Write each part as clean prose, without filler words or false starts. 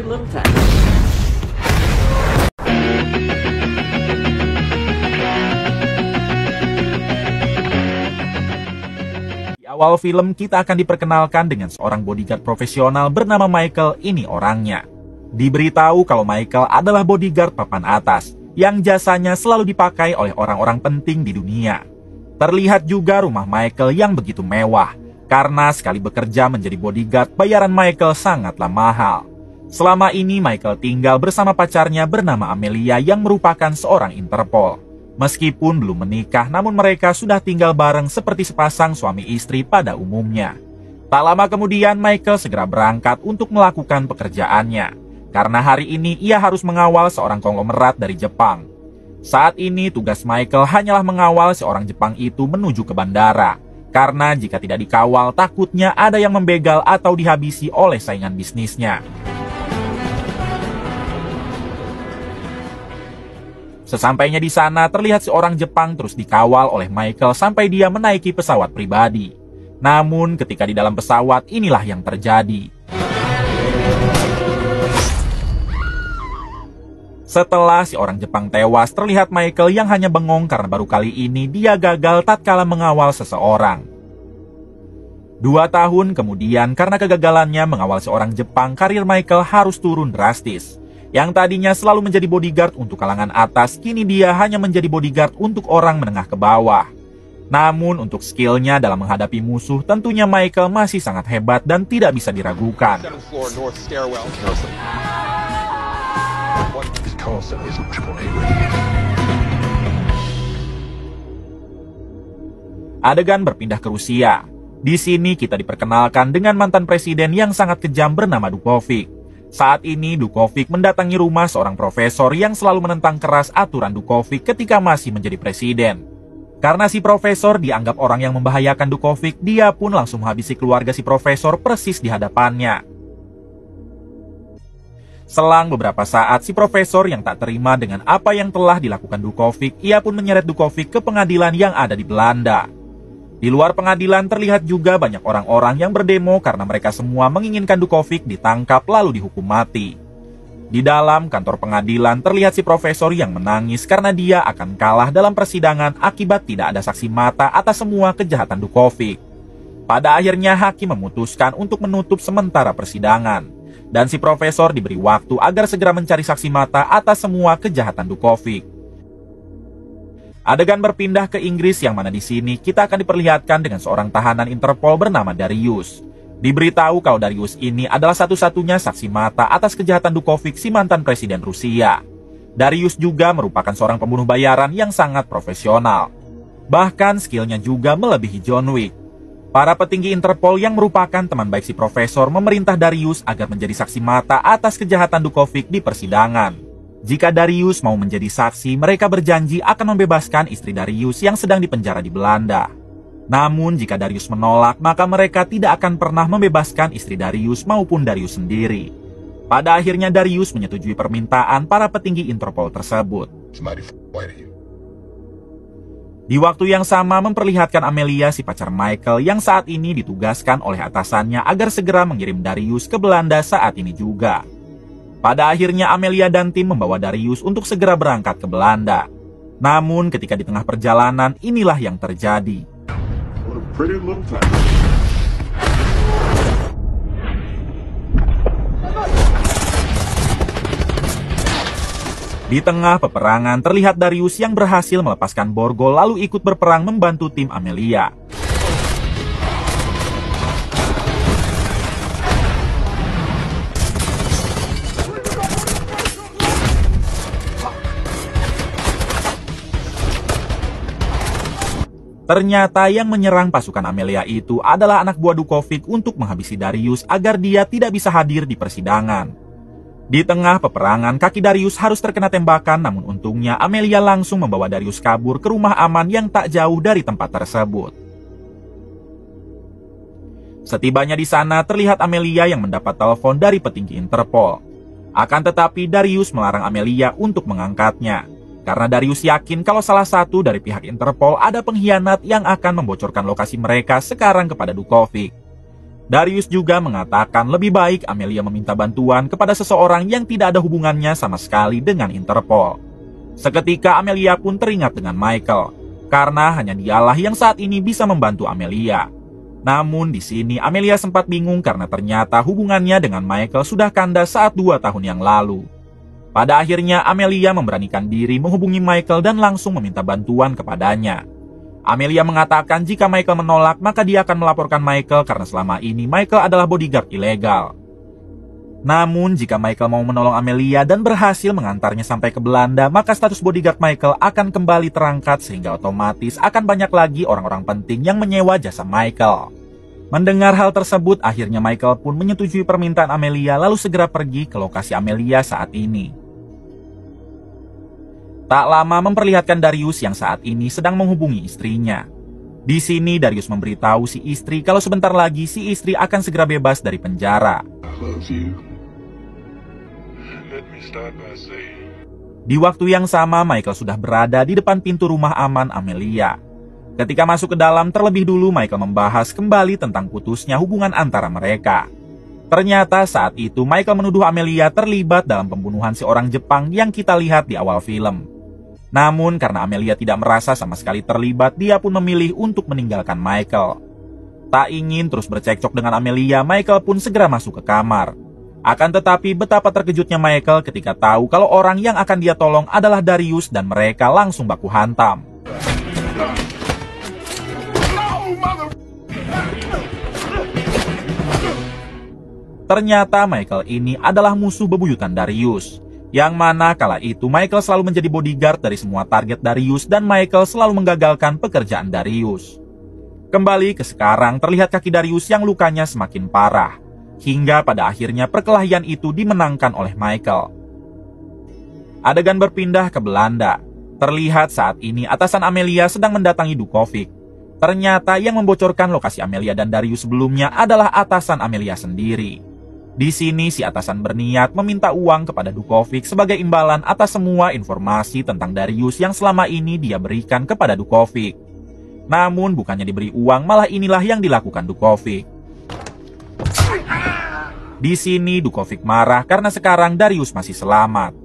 pretty little time. Di awal film kita akan diperkenalkan dengan seorang bodyguard profesional bernama Michael. Ini orangnya. Diberitahu kalau Michael adalah bodyguard papan atas yang jasanya selalu dipakai oleh orang-orang penting di dunia. Terlihat juga rumah Michael yang begitu mewah, karena sekali bekerja menjadi bodyguard, bayaran Michael sangatlah mahal. Selama ini Michael tinggal bersama pacarnya bernama Amelia yang merupakan seorang Interpol. Meskipun belum menikah, namun mereka sudah tinggal bareng seperti sepasang suami istri pada umumnya. Tak lama kemudian Michael segera berangkat untuk melakukan pekerjaannya, karena hari ini ia harus mengawal seorang konglomerat dari Jepang. Saat ini tugas Michael hanyalah mengawal seorang Jepang itu menuju ke bandara. Karena jika tidak dikawal, takutnya ada yang membegal atau dihabisi oleh saingan bisnisnya. Sesampainya di sana, terlihat seorang Jepang terus dikawal oleh Michael sampai dia menaiki pesawat pribadi. Namun ketika di dalam pesawat, inilah yang terjadi. Setelah si orang Jepang tewas, terlihat Michael yang hanya bengong karena baru kali ini dia gagal tatkala mengawal seseorang. 2 tahun kemudian, karena kegagalannya mengawal seorang Jepang, karir Michael harus turun drastis. Yang tadinya selalu menjadi bodyguard untuk kalangan atas, kini dia hanya menjadi bodyguard untuk orang menengah ke bawah. Namun untuk skillnya dalam menghadapi musuh, tentunya Michael masih sangat hebat dan tidak bisa diragukan. Adegan berpindah ke Rusia. Di sini kita diperkenalkan dengan mantan presiden yang sangat kejam bernama Dukovic. Saat ini Dukovic mendatangi rumah seorang profesor yang selalu menentang keras aturan Dukovic ketika masih menjadi presiden. Karena si profesor dianggap orang yang membahayakan Dukovic, dia pun langsung menghabisi keluarga si profesor persis di hadapannya. Selang beberapa saat, si profesor yang tak terima dengan apa yang telah dilakukan Dukovic, ia pun menyeret Dukovic ke pengadilan yang ada di Belanda. Di luar pengadilan terlihat juga banyak orang-orang yang berdemo karena mereka semua menginginkan Dukovic ditangkap lalu dihukum mati. Di dalam kantor pengadilan terlihat si profesor yang menangis karena dia akan kalah dalam persidangan akibat tidak ada saksi mata atas semua kejahatan Dukovic. Pada akhirnya hakim memutuskan untuk menutup sementara persidangan. Dan si profesor diberi waktu agar segera mencari saksi mata atas semua kejahatan Dukovic. Adegan berpindah ke Inggris yang mana di sini kita akan diperlihatkan dengan seorang tahanan Interpol bernama Darius. Diberitahu kalau Darius ini adalah satu-satunya saksi mata atas kejahatan Dukovic, si mantan presiden Rusia. Darius juga merupakan seorang pembunuh bayaran yang sangat profesional. Bahkan skillnya juga melebihi John Wick. Para petinggi Interpol yang merupakan teman baik si profesor memerintah Darius agar menjadi saksi mata atas kejahatan Dukovic di persidangan. Jika Darius mau menjadi saksi, mereka berjanji akan membebaskan istri Darius yang sedang dipenjara di Belanda. Namun jika Darius menolak, maka mereka tidak akan pernah membebaskan istri Darius maupun Darius sendiri. Pada akhirnya Darius menyetujui permintaan para petinggi Interpol tersebut. Di waktu yang sama memperlihatkan Amelia, si pacar Michael yang saat ini ditugaskan oleh atasannya agar segera mengirim Darius ke Belanda saat ini juga. Pada akhirnya Amelia dan tim membawa Darius untuk segera berangkat ke Belanda. Namun ketika di tengah perjalanan, inilah yang terjadi. Di tengah peperangan, terlihat Darius yang berhasil melepaskan borgol lalu ikut berperang membantu tim Amelia. Ternyata yang menyerang pasukan Amelia itu adalah anak buah Dukovic untuk menghabisi Darius agar dia tidak bisa hadir di persidangan. Di tengah peperangan, kaki Darius harus terkena tembakan, namun untungnya Amelia langsung membawa Darius kabur ke rumah aman yang tak jauh dari tempat tersebut. Setibanya di sana, terlihat Amelia yang mendapat telepon dari petinggi Interpol. Akan tetapi Darius melarang Amelia untuk mengangkatnya. Karena Darius yakin kalau salah satu dari pihak Interpol ada pengkhianat yang akan membocorkan lokasi mereka sekarang kepada Dukovic. Darius juga mengatakan lebih baik Amelia meminta bantuan kepada seseorang yang tidak ada hubungannya sama sekali dengan Interpol. Seketika Amelia pun teringat dengan Michael, karena hanya dialah yang saat ini bisa membantu Amelia. Namun di sini Amelia sempat bingung karena ternyata hubungannya dengan Michael sudah kandas saat 2 tahun yang lalu. Pada akhirnya Amelia memberanikan diri menghubungi Michael dan langsung meminta bantuan kepadanya. Amelia mengatakan jika Michael menolak maka dia akan melaporkan Michael karena selama ini Michael adalah bodyguard ilegal. Namun jika Michael mau menolong Amelia dan berhasil mengantarnya sampai ke Belanda, maka status bodyguard Michael akan kembali terangkat sehingga otomatis akan banyak lagi orang-orang penting yang menyewa jasa Michael. Mendengar hal tersebut, akhirnya Michael pun menyetujui permintaan Amelia lalu segera pergi ke lokasi Amelia saat ini. Tak lama memperlihatkan Darius yang saat ini sedang menghubungi istrinya. Di sini Darius memberitahu si istri kalau sebentar lagi si istri akan segera bebas dari penjara. Di waktu yang sama Michael sudah berada di depan pintu rumah aman Amelia. Ketika masuk ke dalam, terlebih dulu Michael membahas kembali tentang putusnya hubungan antara mereka. Ternyata saat itu Michael menuduh Amelia terlibat dalam pembunuhan seorang Jepang yang kita lihat di awal film. Namun karena Amelia tidak merasa sama sekali terlibat, dia pun memilih untuk meninggalkan Michael. Tak ingin terus bercekcok dengan Amelia, Michael pun segera masuk ke kamar. Akan tetapi betapa terkejutnya Michael ketika tahu kalau orang yang akan dia tolong adalah Darius dan mereka langsung baku hantam. Ternyata Michael ini adalah musuh bebuyutan Darius. Yang mana kala itu Michael selalu menjadi bodyguard dari semua target Darius dan Michael selalu menggagalkan pekerjaan Darius. Kembali ke sekarang, terlihat kaki Darius yang lukanya semakin parah. Hingga pada akhirnya perkelahian itu dimenangkan oleh Michael. Adegan berpindah ke Belanda. Terlihat saat ini atasan Amelia sedang mendatangi Dukovic. Ternyata yang membocorkan lokasi Amelia dan Darius sebelumnya adalah atasan Amelia sendiri. Di sini si atasan berniat meminta uang kepada Dukovic sebagai imbalan atas semua informasi tentang Darius yang selama ini dia berikan kepada Dukovic. Namun bukannya diberi uang, malah inilah yang dilakukan Dukovic. Di sini Dukovic marah karena sekarang Darius masih selamat.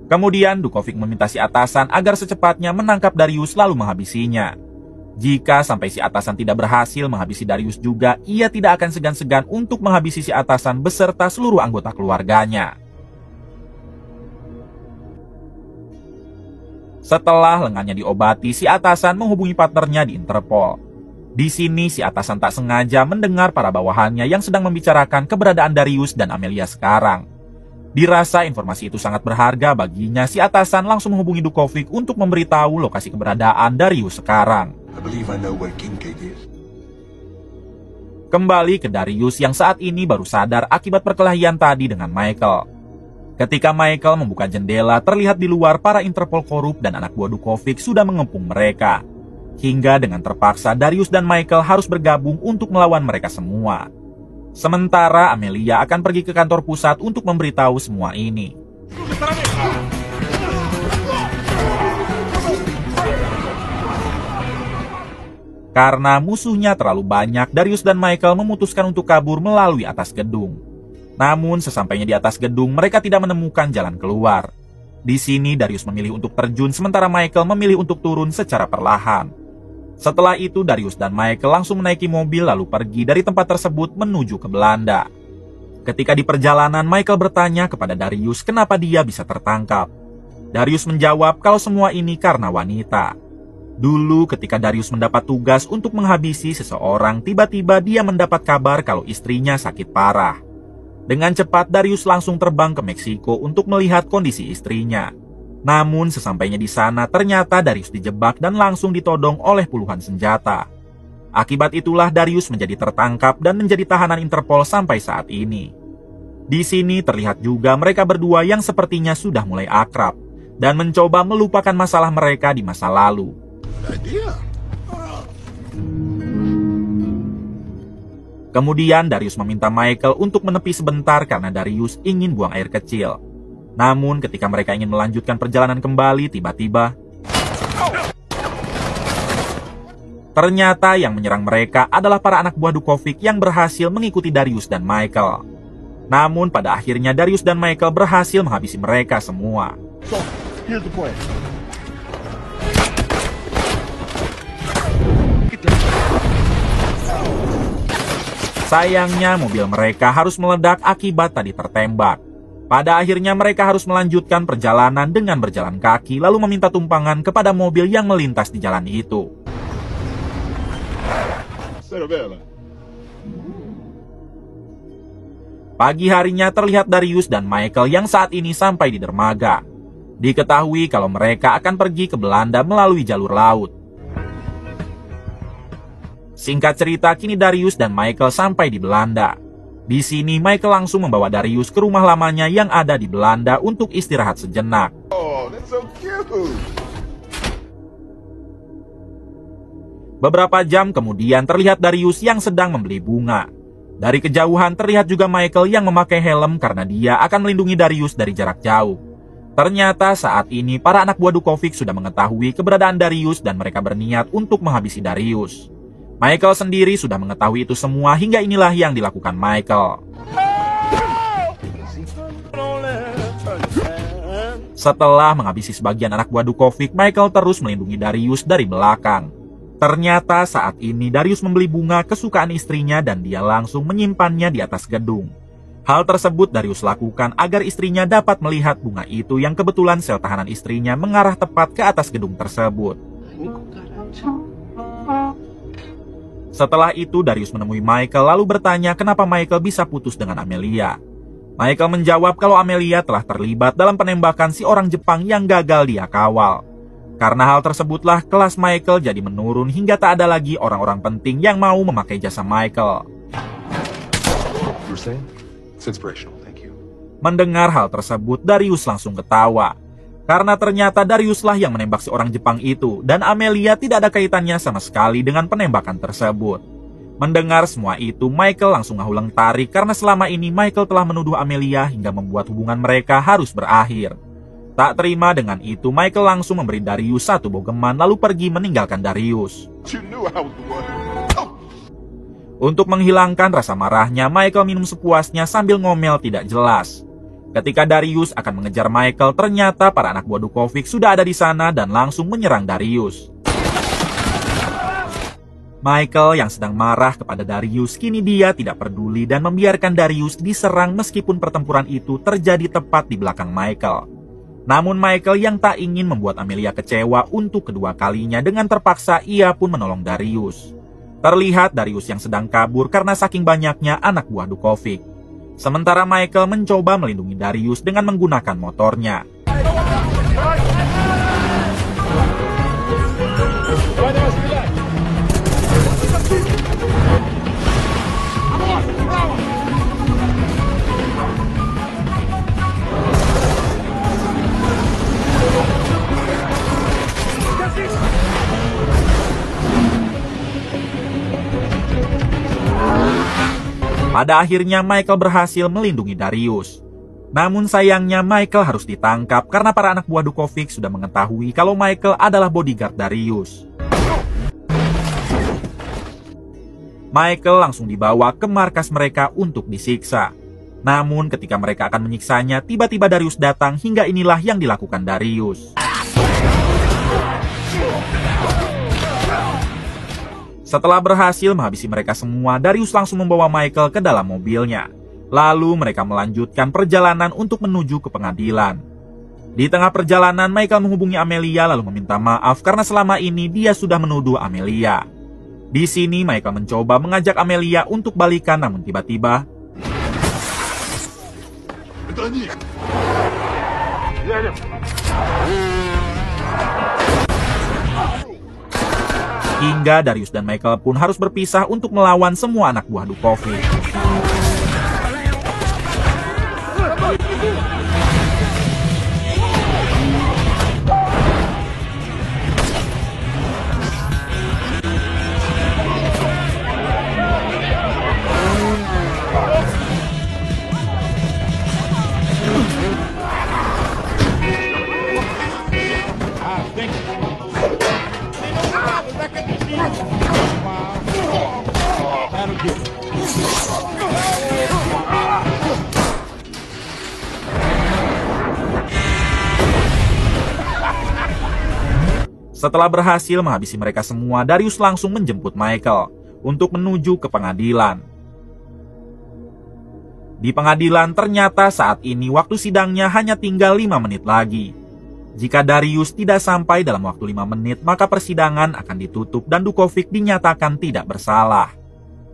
Kemudian Dukovic meminta si atasan agar secepatnya menangkap Darius lalu menghabisinya. Jika sampai si atasan tidak berhasil menghabisi Darius juga, ia tidak akan segan-segan untuk menghabisi si atasan beserta seluruh anggota keluarganya. Setelah lengannya diobati, si atasan menghubungi partnernya di Interpol. Di sini si atasan tak sengaja mendengar para bawahannya yang sedang membicarakan keberadaan Darius dan Amelia sekarang. Dirasa informasi itu sangat berharga baginya, si atasan langsung menghubungi Dukovic untuk memberitahu lokasi keberadaan Darius sekarang. Kembali ke Darius yang saat ini baru sadar akibat perkelahian tadi dengan Michael. Ketika Michael membuka jendela, terlihat di luar para Interpol korup dan anak buah Dukovic sudah mengepung mereka. Hingga dengan terpaksa Darius dan Michael harus bergabung untuk melawan mereka semua. Sementara Amelia akan pergi ke kantor pusat untuk memberitahu semua ini. Karena musuhnya terlalu banyak, Darius dan Michael memutuskan untuk kabur melalui atas gedung. Namun sesampainya di atas gedung, mereka tidak menemukan jalan keluar. Di sini Darius memilih untuk terjun, sementara Michael memilih untuk turun secara perlahan. Setelah itu Darius dan Michael langsung menaiki mobil lalu pergi dari tempat tersebut menuju ke Belanda. Ketika di perjalanan, Michael bertanya kepada Darius kenapa dia bisa tertangkap. Darius menjawab kalau semua ini karena wanita. Dulu ketika Darius mendapat tugas untuk menghabisi seseorang, tiba-tiba dia mendapat kabar kalau istrinya sakit parah. Dengan cepat Darius langsung terbang ke Meksiko untuk melihat kondisi istrinya. Namun sesampainya di sana ternyata Darius dijebak dan langsung ditodong oleh puluhan senjata. Akibat itulah Darius menjadi tertangkap dan menjadi tahanan Interpol sampai saat ini. Di sini terlihat juga mereka berdua yang sepertinya sudah mulai akrab dan mencoba melupakan masalah mereka di masa lalu. Kemudian Darius meminta Michael untuk menepi sebentar karena Darius ingin buang air kecil. Namun ketika mereka ingin melanjutkan perjalanan kembali, tiba-tiba Ternyata yang menyerang mereka adalah para anak buah Dukovic yang berhasil mengikuti Darius dan Michael. Namun pada akhirnya Darius dan Michael berhasil menghabisi mereka semua. So, here's the plan. Sayangnya mobil mereka harus meledak akibat tadi tertembak. Pada akhirnya mereka harus melanjutkan perjalanan dengan berjalan kaki lalu meminta tumpangan kepada mobil yang melintas di jalan itu. Pagi harinya terlihat Darius dan Michael yang saat ini sampai di dermaga. Diketahui kalau mereka akan pergi ke Belanda melalui jalur laut. Singkat cerita, kini Darius dan Michael sampai di Belanda. Di sini Michael langsung membawa Darius ke rumah lamanya yang ada di Belanda untuk istirahat sejenak. Oh, that's so cute. Beberapa jam kemudian terlihat Darius yang sedang membeli bunga. Dari kejauhan terlihat juga Michael yang memakai helm karena dia akan melindungi Darius dari jarak jauh. Ternyata saat ini para anak buah Dukovic sudah mengetahui keberadaan Darius dan mereka berniat untuk menghabisi Darius. Michael sendiri sudah mengetahui itu semua hingga inilah yang dilakukan Michael. Setelah menghabisi sebagian anak buah Dukovic, Michael terus melindungi Darius dari belakang. Ternyata saat ini Darius membeli bunga kesukaan istrinya dan dia langsung menyimpannya di atas gedung. Hal tersebut Darius lakukan agar istrinya dapat melihat bunga itu yang kebetulan sel tahanan istrinya mengarah tepat ke atas gedung tersebut. Setelah itu Darius menemui Michael lalu bertanya kenapa Michael bisa putus dengan Amelia. Michael menjawab kalau Amelia telah terlibat dalam penembakan si orang Jepang yang gagal dia kawal. Karena hal tersebutlah kelas Michael jadi menurun hingga tak ada lagi orang-orang penting yang mau memakai jasa Michael. Mendengar hal tersebut, Darius langsung ketawa. Karena ternyata Dariuslah yang menembak si orang Jepang itu dan Amelia tidak ada kaitannya sama sekali dengan penembakan tersebut. Mendengar semua itu, Michael langsung ngahuleng tarik karena selama ini Michael telah menuduh Amelia hingga membuat hubungan mereka harus berakhir. Tak terima dengan itu, Michael langsung memberi Darius satu bogeman lalu pergi meninggalkan Darius. Untuk menghilangkan rasa marahnya, Michael minum sepuasnya sambil ngomel tidak jelas. Ketika Darius akan mengejar Michael, ternyata para anak buah Dukovic sudah ada di sana dan langsung menyerang Darius. Michael yang sedang marah kepada Darius, kini dia tidak peduli dan membiarkan Darius diserang meskipun pertempuran itu terjadi tepat di belakang Michael. Namun Michael yang tak ingin membuat Amelia kecewa untuk kedua kalinya dengan terpaksa ia pun menolong Darius. Terlihat Darius yang sedang kabur karena saking banyaknya anak buah Dukovic. Sementara Michael mencoba melindungi Darius dengan menggunakan motornya. Pada akhirnya Michael berhasil melindungi Darius. Namun sayangnya Michael harus ditangkap karena para anak buah Dukovic sudah mengetahui kalau Michael adalah bodyguard Darius. Michael langsung dibawa ke markas mereka untuk disiksa. Namun ketika mereka akan menyiksanya, tiba-tiba Darius datang hingga inilah yang dilakukan Darius. Setelah berhasil menghabisi mereka semua, Darius langsung membawa Michael ke dalam mobilnya. Lalu mereka melanjutkan perjalanan untuk menuju ke pengadilan. Di tengah perjalanan, Michael menghubungi Amelia lalu meminta maaf karena selama ini dia sudah menuduh Amelia. Di sini Michael mencoba mengajak Amelia untuk balikan, namun tiba-tiba hingga Darius dan Michael pun harus berpisah untuk melawan semua anak buah Dukovic. Setelah berhasil menghabisi mereka semua, Darius langsung menjemput Michael untuk menuju ke pengadilan. Di pengadilan ternyata saat ini waktu sidangnya hanya tinggal 5 menit lagi. Jika Darius tidak sampai dalam waktu 5 menit, maka persidangan akan ditutup dan Dukovic dinyatakan tidak bersalah.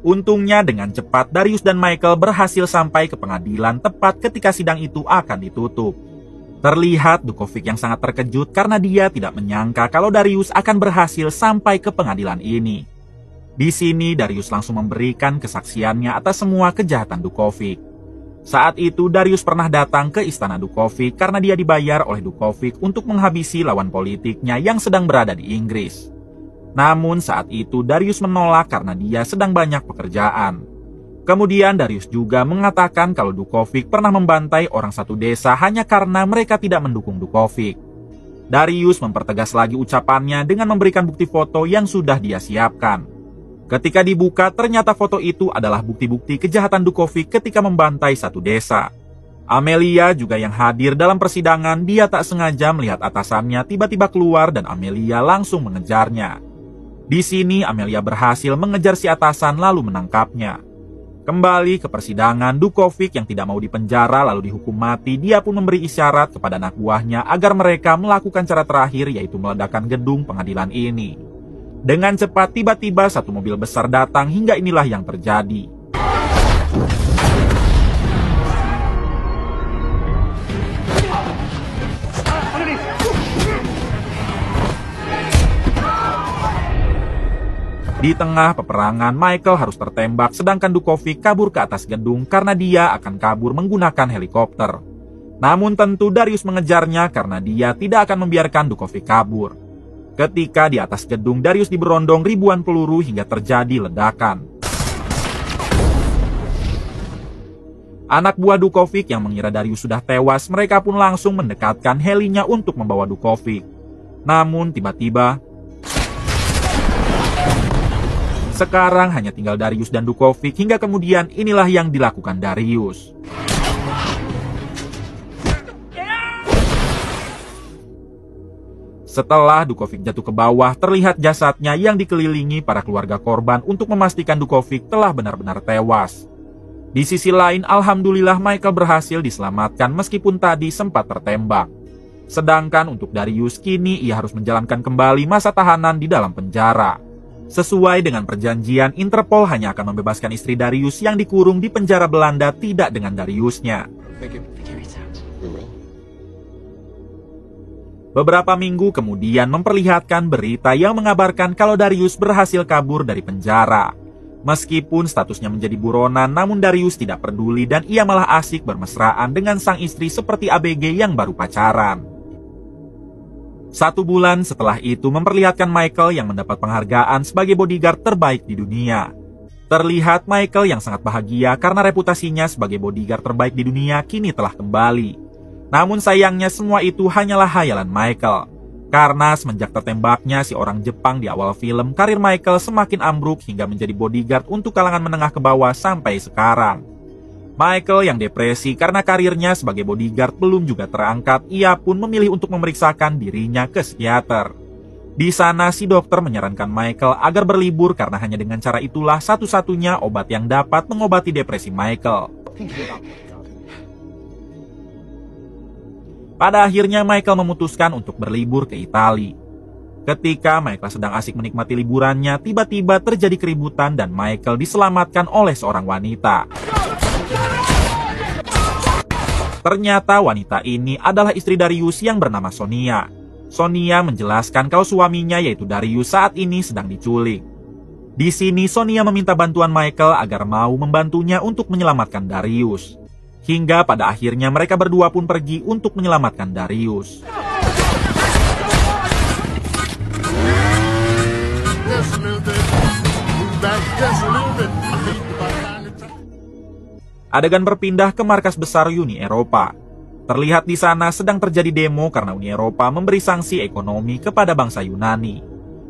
Untungnya dengan cepat Darius dan Michael berhasil sampai ke pengadilan tepat ketika sidang itu akan ditutup. Terlihat Dukovic yang sangat terkejut karena dia tidak menyangka kalau Darius akan berhasil sampai ke pengadilan ini. Di sini Darius langsung memberikan kesaksiannya atas semua kejahatan Dukovic. Saat itu Darius pernah datang ke istana Dukovic karena dia dibayar oleh Dukovic untuk menghabisi lawan politiknya yang sedang berada di Inggris. Namun saat itu Darius menolak karena dia sedang banyak pekerjaan. Kemudian Darius juga mengatakan kalau Dukovic pernah membantai orang satu desa hanya karena mereka tidak mendukung Dukovic. Darius mempertegas lagi ucapannya dengan memberikan bukti foto yang sudah dia siapkan. Ketika dibuka, ternyata foto itu adalah bukti-bukti kejahatan Dukovic ketika membantai satu desa. Amelia juga yang hadir dalam persidangan, dia tak sengaja melihat atasannya tiba-tiba keluar dan Amelia langsung mengejarnya. Di sini Amelia berhasil mengejar si atasan lalu menangkapnya. Kembali ke persidangan, Dukovic yang tidak mau dipenjara lalu dihukum mati, dia pun memberi isyarat kepada anak buahnya agar mereka melakukan cara terakhir yaitu meledakkan gedung pengadilan ini. Dengan cepat tiba-tiba satu mobil besar datang hingga inilah yang terjadi. Di tengah peperangan, Michael harus tertembak sedangkan Dukovic kabur ke atas gedung karena dia akan kabur menggunakan helikopter. Namun tentu Darius mengejarnya karena dia tidak akan membiarkan Dukovic kabur. Ketika di atas gedung, Darius diberondong ribuan peluru hingga terjadi ledakan. Anak buah Dukovic yang mengira Darius sudah tewas, mereka pun langsung mendekatkan helinya untuk membawa Dukovic. Namun tiba-tiba sekarang hanya tinggal Darius dan Dukovic hingga kemudian inilah yang dilakukan Darius. Setelah Dukovic jatuh ke bawah, terlihat jasadnya yang dikelilingi para keluarga korban untuk memastikan Dukovic telah benar-benar tewas. Di sisi lain, alhamdulillah Michael berhasil diselamatkan meskipun tadi sempat tertembak. Sedangkan untuk Darius, kini ia harus menjalankan kembali masa tahanan di dalam penjara. Sesuai dengan perjanjian, Interpol hanya akan membebaskan istri Darius yang dikurung di penjara Belanda tidak dengan Dariusnya. Beberapa minggu kemudian memperlihatkan berita yang mengabarkan kalau Darius berhasil kabur dari penjara. Meskipun statusnya menjadi buronan, namun Darius tidak peduli dan ia malah asik bermesraan dengan sang istri seperti ABG yang baru pacaran. 1 bulan setelah itu memperlihatkan Michael yang mendapat penghargaan sebagai bodyguard terbaik di dunia. Terlihat Michael yang sangat bahagia karena reputasinya sebagai bodyguard terbaik di dunia kini telah kembali. Namun sayangnya semua itu hanyalah hayalan Michael. Karena semenjak tertembaknya si orang Jepang di awal film, karir Michael semakin ambruk hingga menjadi bodyguard untuk kalangan menengah ke bawah sampai sekarang. Michael yang depresi karena karirnya sebagai bodyguard belum juga terangkat, ia pun memilih untuk memeriksakan dirinya ke psikiater. Di sana si dokter menyarankan Michael agar berlibur karena hanya dengan cara itulah satu-satunya obat yang dapat mengobati depresi Michael. Pada akhirnya Michael memutuskan untuk berlibur ke Italia. Ketika Michael sedang asik menikmati liburannya, tiba-tiba terjadi keributan dan Michael diselamatkan oleh seorang wanita. Ternyata wanita ini adalah istri Darius yang bernama Sonia. Sonia menjelaskan kalau suaminya yaitu Darius saat ini sedang diculik. Di sini Sonia meminta bantuan Michael agar mau membantunya untuk menyelamatkan Darius. Hingga pada akhirnya mereka berdua pun pergi untuk menyelamatkan Darius. Adegan berpindah ke markas besar Uni Eropa. Terlihat di sana sedang terjadi demo karena Uni Eropa memberi sanksi ekonomi kepada bangsa Yunani.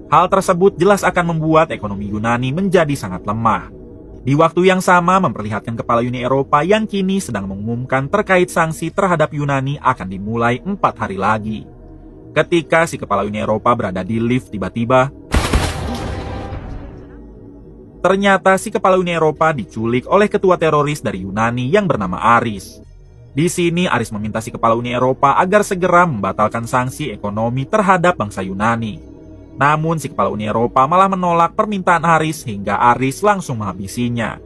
Hal tersebut jelas akan membuat ekonomi Yunani menjadi sangat lemah. Di waktu yang sama memperlihatkan kepala Uni Eropa yang kini sedang mengumumkan terkait sanksi terhadap Yunani akan dimulai 4 hari lagi. Ketika si kepala Uni Eropa berada di lift, tiba-tiba ternyata si kepala Uni Eropa diculik oleh ketua teroris dari Yunani yang bernama Aris. Di sini Aris meminta si kepala Uni Eropa agar segera membatalkan sanksi ekonomi terhadap bangsa Yunani. Namun si kepala Uni Eropa malah menolak permintaan Aris hingga Aris langsung menghabisinya.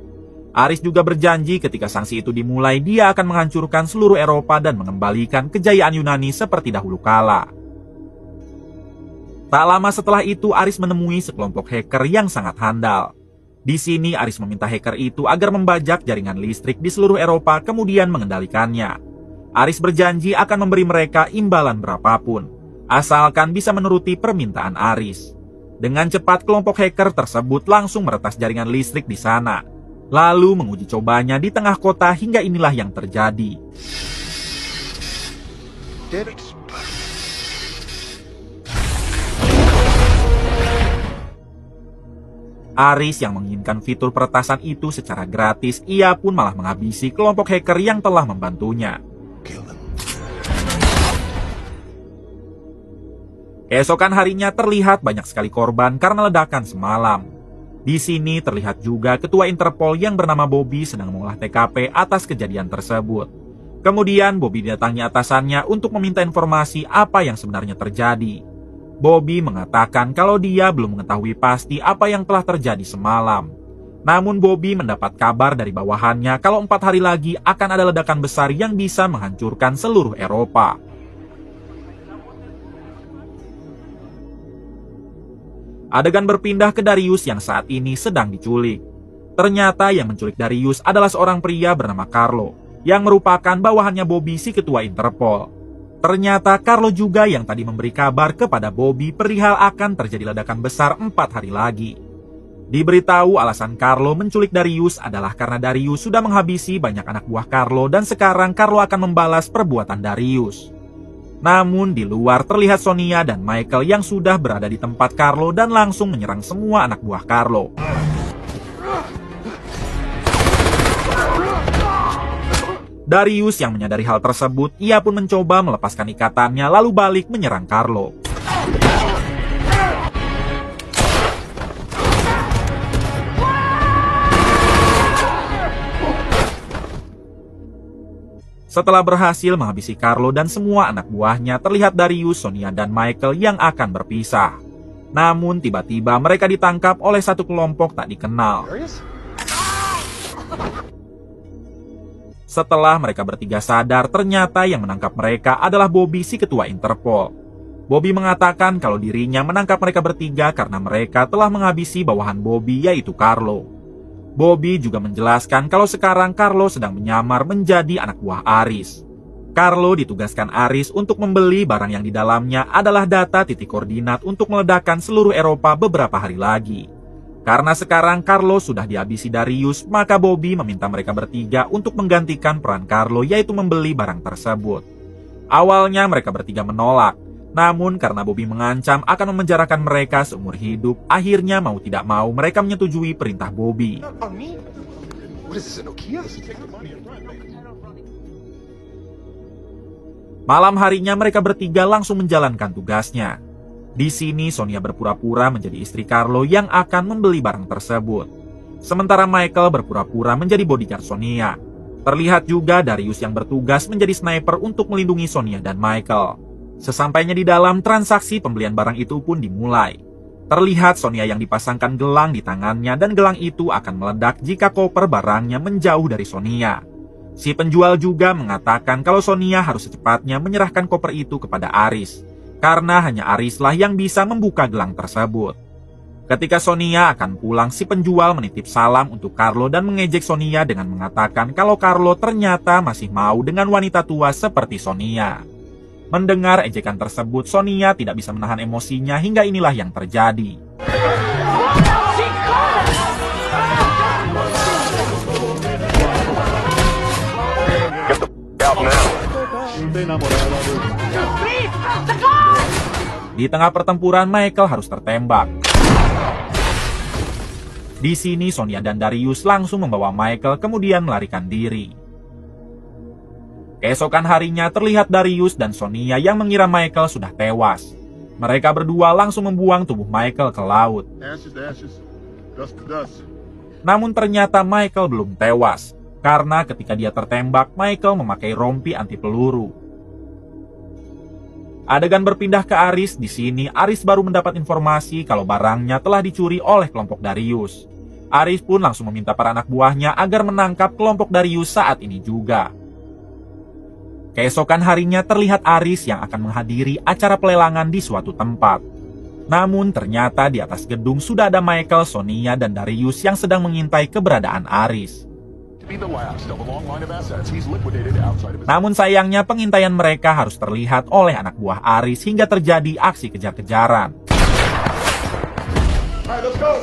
Aris juga berjanji ketika sanksi itu dimulai dia akan menghancurkan seluruh Eropa dan mengembalikan kejayaan Yunani seperti dahulu kala. Tak lama setelah itu Aris menemui sekelompok hacker yang sangat handal. Di sini Aris meminta hacker itu agar membajak jaringan listrik di seluruh Eropa kemudian mengendalikannya. Aris berjanji akan memberi mereka imbalan berapapun, asalkan bisa menuruti permintaan Aris. Dengan cepat kelompok hacker tersebut langsung meretas jaringan listrik di sana, lalu menguji cobanya di tengah kota hingga inilah yang terjadi. Aris yang menginginkan fitur peretasan itu secara gratis, ia pun malah menghabisi kelompok hacker yang telah membantunya. Keesokan harinya terlihat banyak sekali korban karena ledakan semalam. Di sini terlihat juga ketua Interpol yang bernama Bobby sedang mengolah TKP atas kejadian tersebut. Kemudian Bobby didatangi atasannya untuk meminta informasi apa yang sebenarnya terjadi. Bobby mengatakan kalau dia belum mengetahui pasti apa yang telah terjadi semalam. Namun Bobby mendapat kabar dari bawahannya kalau 4 hari lagi akan ada ledakan besar yang bisa menghancurkan seluruh Eropa. Adegan berpindah ke Darius yang saat ini sedang diculik. Ternyata yang menculik Darius adalah seorang pria bernama Carlo, yang merupakan bawahannya Bobby si ketua Interpol. Ternyata Carlo juga yang tadi memberi kabar kepada Bobby perihal akan terjadi ledakan besar 4 hari lagi. Diberitahu alasan Carlo menculik Darius adalah karena Darius sudah menghabisi banyak anak buah Carlo dan sekarang Carlo akan membalas perbuatan Darius. Namun di luar terlihat Sonia dan Michael yang sudah berada di tempat Carlo dan langsung menyerang semua anak buah Carlo. Darius yang menyadari hal tersebut, ia pun mencoba melepaskan ikatannya lalu balik menyerang Carlo. Setelah berhasil menghabisi Carlo dan semua anak buahnya, terlihat Darius, Sonia, dan Michael yang akan berpisah. Namun tiba-tiba mereka ditangkap oleh satu kelompok tak dikenal. Setelah mereka bertiga sadar, ternyata yang menangkap mereka adalah Bobby si ketua Interpol. Bobby mengatakan kalau dirinya menangkap mereka bertiga karena mereka telah menghabisi bawahan Bobby yaitu Carlo. Bobby juga menjelaskan kalau sekarang Carlo sedang menyamar menjadi anak buah Aris. Carlo ditugaskan Aris untuk membeli barang yang di dalamnya adalah data titik koordinat untuk meledakkan seluruh Eropa beberapa hari lagi. Karena sekarang Carlo sudah dihabisi Darius, maka Bobby meminta mereka bertiga untuk menggantikan peran Carlo yaitu membeli barang tersebut. Awalnya mereka bertiga menolak, namun karena Bobby mengancam akan memenjarakan mereka seumur hidup, akhirnya mau tidak mau mereka menyetujui perintah Bobby. Malam harinya mereka bertiga langsung menjalankan tugasnya. Di sini Sonia berpura-pura menjadi istri Carlo yang akan membeli barang tersebut. Sementara Michael berpura-pura menjadi bodyguard Sonia. Terlihat juga Darius yang bertugas menjadi sniper untuk melindungi Sonia dan Michael. Sesampainya di dalam, transaksi pembelian barang itu pun dimulai. Terlihat Sonia yang dipasangkan gelang di tangannya dan gelang itu akan meledak jika koper barangnya menjauh dari Sonia. Si penjual juga mengatakan kalau Sonia harus secepatnya menyerahkan koper itu kepada Aris. Karena hanya Arislah yang bisa membuka gelang tersebut. Ketika Sonia akan pulang, si penjual menitip salam untuk Carlo dan mengejek Sonia dengan mengatakan kalau Carlo ternyata masih mau dengan wanita tua seperti Sonia. Mendengar ejekan tersebut, Sonia tidak bisa menahan emosinya hingga inilah yang terjadi. Di tengah pertempuran, Michael harus tertembak. Di sini Sonia dan Darius langsung membawa Michael kemudian melarikan diri. Keesokan harinya terlihat Darius dan Sonia yang mengira Michael sudah tewas. Mereka berdua langsung membuang tubuh Michael ke laut. Ashes to ashes, dust to dust. Namun ternyata Michael belum tewas, karena ketika dia tertembak, Michael memakai rompi anti peluru. Adegan berpindah ke Aris. Di sini Aris baru mendapat informasi kalau barangnya telah dicuri oleh kelompok Darius. Aris pun langsung meminta para anak buahnya agar menangkap kelompok Darius saat ini juga. Keesokan harinya terlihat Aris yang akan menghadiri acara pelelangan di suatu tempat. Namun ternyata di atas gedung sudah ada Michael, Sonia, dan Darius yang sedang mengintai keberadaan Aris. Namun sayangnya pengintaian mereka harus terlihat oleh anak buah Aris hingga terjadi aksi kejar-kejaran. Alright, let's go.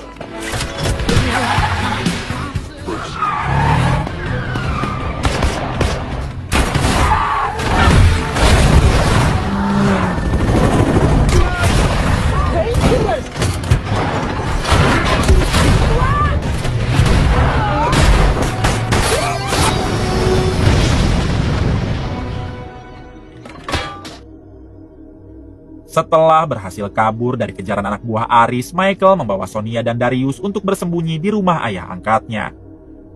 Setelah berhasil kabur dari kejaran anak buah Aris, Michael membawa Sonia dan Darius untuk bersembunyi di rumah ayah angkatnya.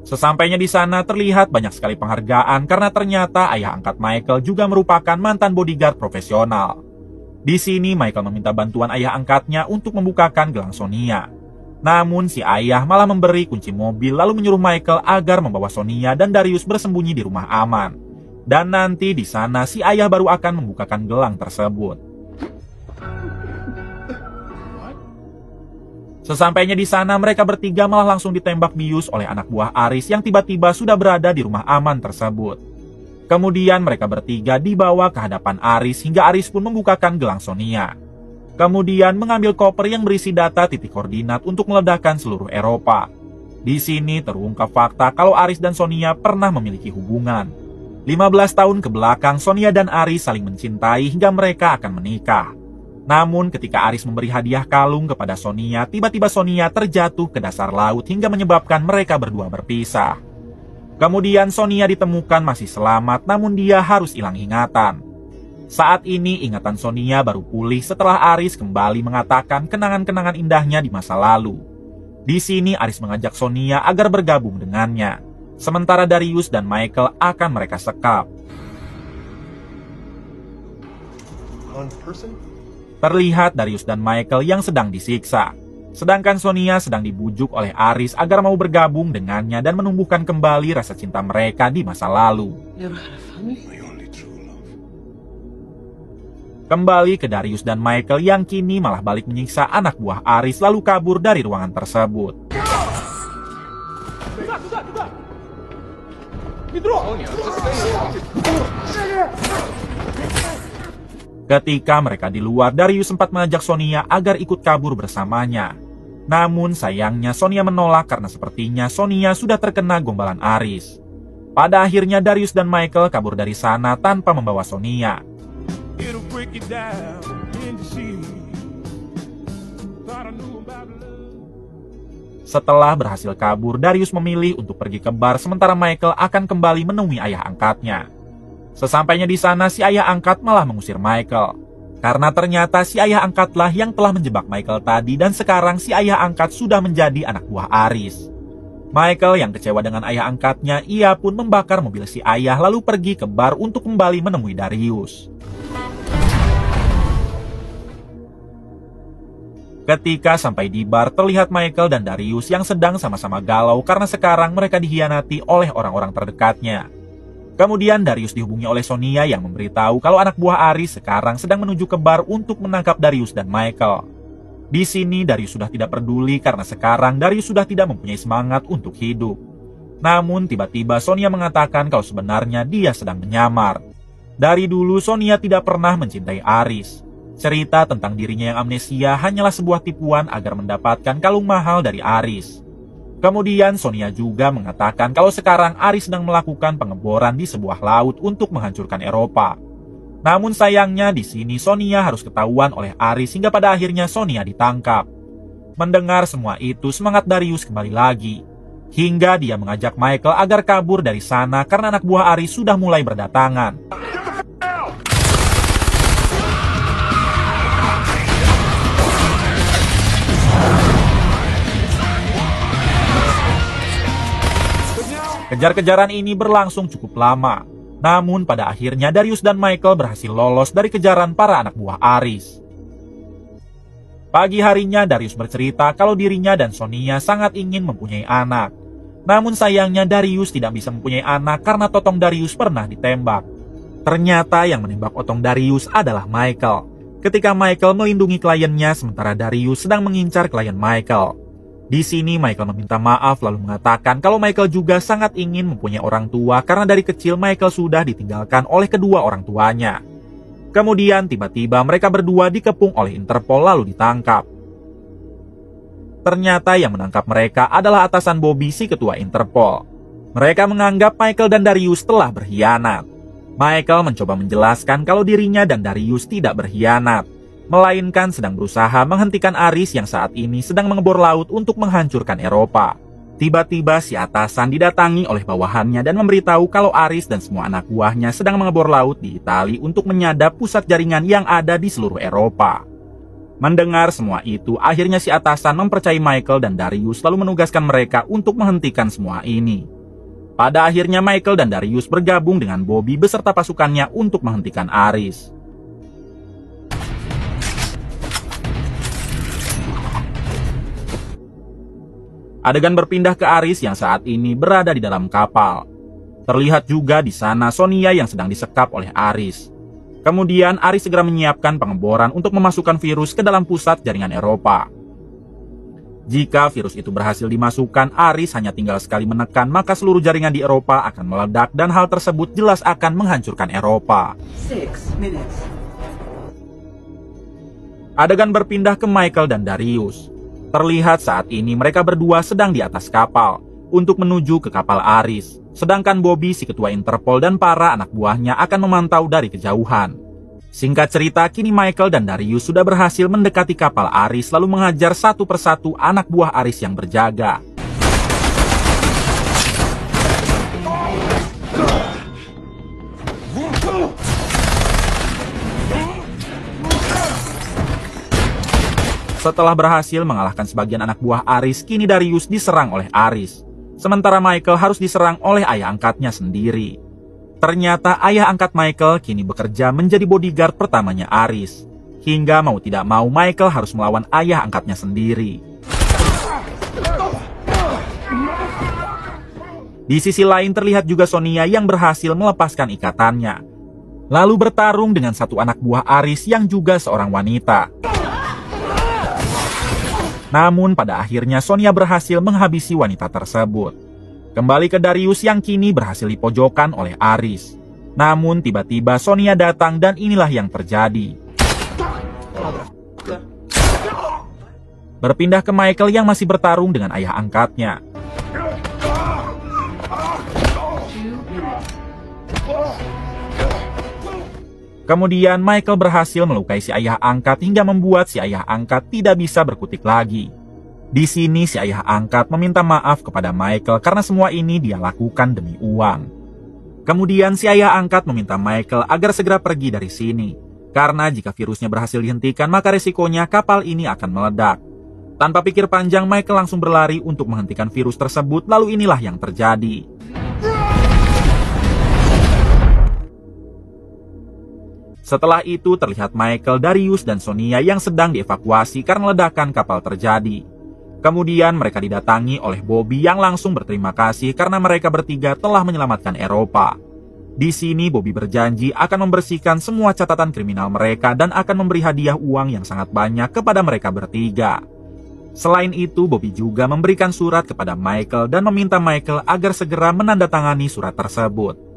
Sesampainya di sana terlihat banyak sekali penghargaan karena ternyata ayah angkat Michael juga merupakan mantan bodyguard profesional. Di sini Michael meminta bantuan ayah angkatnya untuk membukakan gelang Sonia. Namun si ayah malah memberi kunci mobil lalu menyuruh Michael agar membawa Sonia dan Darius bersembunyi di rumah aman. Dan nanti di sana si ayah baru akan membukakan gelang tersebut. Sesampainya di sana, mereka bertiga malah langsung ditembak bius oleh anak buah Aris yang tiba-tiba sudah berada di rumah aman tersebut. Kemudian mereka bertiga dibawa ke hadapan Aris hingga Aris pun membukakan gelang Sonia. Kemudian mengambil koper yang berisi data titik koordinat untuk meledakkan seluruh Eropa. Di sini terungkap fakta kalau Aris dan Sonia pernah memiliki hubungan. 15 tahun ke belakang, Sonia dan Aris saling mencintai hingga mereka akan menikah. Namun ketika Aris memberi hadiah kalung kepada Sonia, tiba-tiba Sonia terjatuh ke dasar laut hingga menyebabkan mereka berdua berpisah. Kemudian Sonia ditemukan masih selamat, namun dia harus hilang ingatan. Saat ini ingatan Sonia baru pulih setelah Aris kembali mengatakan kenangan-kenangan indahnya di masa lalu. Di sini Aris mengajak Sonia agar bergabung dengannya. Sementara Darius dan Michael akan mereka sekap. Terlihat Darius dan Michael yang sedang disiksa. Sedangkan Sonia sedang dibujuk oleh Aris agar mau bergabung dengannya dan menumbuhkan kembali rasa cinta mereka di masa lalu. Kembali ke Darius dan Michael yang kini malah balik menyiksa anak buah Aris lalu kabur dari ruangan tersebut. Ketika mereka di luar, Darius sempat mengajak Sonia agar ikut kabur bersamanya. Namun sayangnya Sonia menolak karena sepertinya Sonia sudah terkena gombalan Aris. Pada akhirnya Darius dan Michael kabur dari sana tanpa membawa Sonia. Setelah berhasil kabur, Darius memilih untuk pergi ke bar sementara Michael akan kembali menemui ayah angkatnya. Sesampainya di sana, si ayah angkat malah mengusir Michael. Karena ternyata si ayah angkatlah yang telah menjebak Michael tadi dan sekarang si ayah angkat sudah menjadi anak buah Aris. Michael yang kecewa dengan ayah angkatnya, ia pun membakar mobil si ayah lalu pergi ke bar untuk kembali menemui Darius. Ketika sampai di bar, terlihat Michael dan Darius yang sedang sama-sama galau karena sekarang mereka dihianati oleh orang-orang terdekatnya. Kemudian Darius dihubungi oleh Sonia yang memberitahu kalau anak buah Aris sekarang sedang menuju ke bar untuk menangkap Darius dan Michael. Di sini Darius sudah tidak peduli karena sekarang Darius sudah tidak mempunyai semangat untuk hidup. Namun tiba-tiba Sonia mengatakan kalau sebenarnya dia sedang menyamar. Dari dulu Sonia tidak pernah mencintai Aris. Cerita tentang dirinya yang amnesia hanyalah sebuah tipuan agar mendapatkan kalung mahal dari Aris. Kemudian Sonia juga mengatakan kalau sekarang Aris sedang melakukan pengeboran di sebuah laut untuk menghancurkan Eropa. Namun sayangnya di sini Sonia harus ketahuan oleh Aris hingga pada akhirnya Sonia ditangkap. Mendengar semua itu, semangat Darius kembali lagi. Hingga dia mengajak Michael agar kabur dari sana karena anak buah Aris sudah mulai berdatangan. Kejar-kejaran ini berlangsung cukup lama. Namun pada akhirnya Darius dan Michael berhasil lolos dari kejaran para anak buah Aris. Pagi harinya Darius bercerita kalau dirinya dan Sonia sangat ingin mempunyai anak. Namun sayangnya Darius tidak bisa mempunyai anak karena totong Darius pernah ditembak. Ternyata yang menembak otong Darius adalah Michael. Ketika Michael melindungi kliennya sementara Darius sedang mengincar klien Michael. Di sini Michael meminta maaf lalu mengatakan kalau Michael juga sangat ingin mempunyai orang tua karena dari kecil Michael sudah ditinggalkan oleh kedua orang tuanya. Kemudian tiba-tiba mereka berdua dikepung oleh Interpol lalu ditangkap. Ternyata yang menangkap mereka adalah atasan Bobby si ketua Interpol. Mereka menganggap Michael dan Darius telah berkhianat. Michael mencoba menjelaskan kalau dirinya dan Darius tidak berkhianat, melainkan sedang berusaha menghentikan Aris yang saat ini sedang mengebor laut untuk menghancurkan Eropa. Tiba-tiba si atasan didatangi oleh bawahannya dan memberitahu kalau Aris dan semua anak buahnya sedang mengebor laut di Italia untuk menyadap pusat jaringan yang ada di seluruh Eropa. Mendengar semua itu, akhirnya si atasan mempercayai Michael dan Darius lalu menugaskan mereka untuk menghentikan semua ini. Pada akhirnya Michael dan Darius bergabung dengan Bobby beserta pasukannya untuk menghentikan Aris. Adegan berpindah ke Aris yang saat ini berada di dalam kapal. Terlihat juga di sana Sonia yang sedang disekap oleh Aris. Kemudian Aris segera menyiapkan pengeboran untuk memasukkan virus ke dalam pusat jaringan Eropa. Jika virus itu berhasil dimasukkan, Aris hanya tinggal sekali menekan, maka seluruh jaringan di Eropa akan meledak dan hal tersebut jelas akan menghancurkan Eropa. 6 minutes. Adegan berpindah ke Michael dan Darius. Terlihat saat ini mereka berdua sedang di atas kapal untuk menuju ke kapal Aris. Sedangkan Bobby si ketua Interpol dan para anak buahnya akan memantau dari kejauhan. Singkat cerita, kini Michael dan Darius sudah berhasil mendekati kapal Aris lalu mengajar satu persatu anak buah Aris yang berjaga. Setelah berhasil mengalahkan sebagian anak buah Aris, kini Darius diserang oleh Aris. Sementara Michael harus diserang oleh ayah angkatnya sendiri. Ternyata ayah angkat Michael kini bekerja menjadi bodyguard pertamanya Aris. Hingga mau tidak mau Michael harus melawan ayah angkatnya sendiri. Di sisi lain terlihat juga Sonia yang berhasil melepaskan ikatannya. Lalu bertarung dengan satu anak buah Aris yang juga seorang wanita. Namun pada akhirnya Sonia berhasil menghabisi wanita tersebut. Kembali ke Darius yang kini berhasil dipojokkan oleh Aris. Namun tiba-tiba Sonia datang dan inilah yang terjadi. Berpindah ke Michael yang masih bertarung dengan ayah angkatnya. Kemudian Michael berhasil melukai si ayah angkat hingga membuat si ayah angkat tidak bisa berkutik lagi. Di sini si ayah angkat meminta maaf kepada Michael karena semua ini dia lakukan demi uang. Kemudian si ayah angkat meminta Michael agar segera pergi dari sini. Karena jika virusnya berhasil dihentikan maka resikonya kapal ini akan meledak. Tanpa pikir panjang Michael langsung berlari untuk menghentikan virus tersebut, lalu inilah yang terjadi. Setelah itu terlihat Michael, Darius, dan Sonia yang sedang dievakuasi karena ledakan kapal terjadi. Kemudian mereka didatangi oleh Bobby yang langsung berterima kasih karena mereka bertiga telah menyelamatkan Eropa. Di sini Bobby berjanji akan membersihkan semua catatan kriminal mereka dan akan memberi hadiah uang yang sangat banyak kepada mereka bertiga. Selain itu, Bobby juga memberikan surat kepada Michael dan meminta Michael agar segera menandatangani surat tersebut.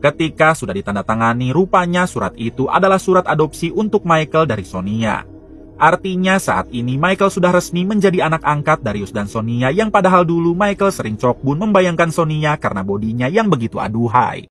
Ketika sudah ditandatangani, rupanya surat itu adalah surat adopsi untuk Michael dari Sonia. Artinya saat ini Michael sudah resmi menjadi anak angkat Darius dan Sonia yang padahal dulu Michael sering cokbun membayangkan Sonia karena bodinya yang begitu aduhai.